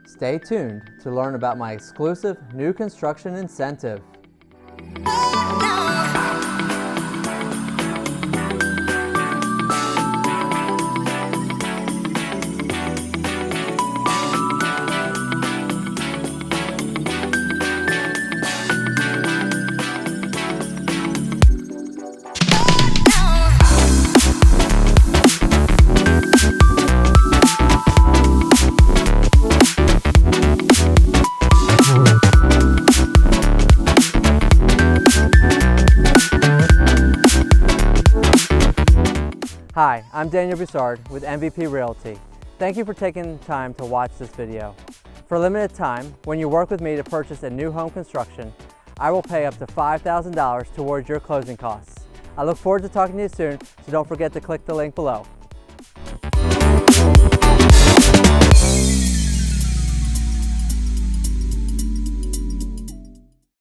Stay tuned to learn about my exclusive new construction incentive. Hi, I'm Daniel Bussard with MVP Realty. Thank you for taking the time to watch this video. For a limited time, when you work with me to purchase a new home construction, I will pay up to $5,000 towards your closing costs. I look forward to talking to you soon, so don't forget to click the link below.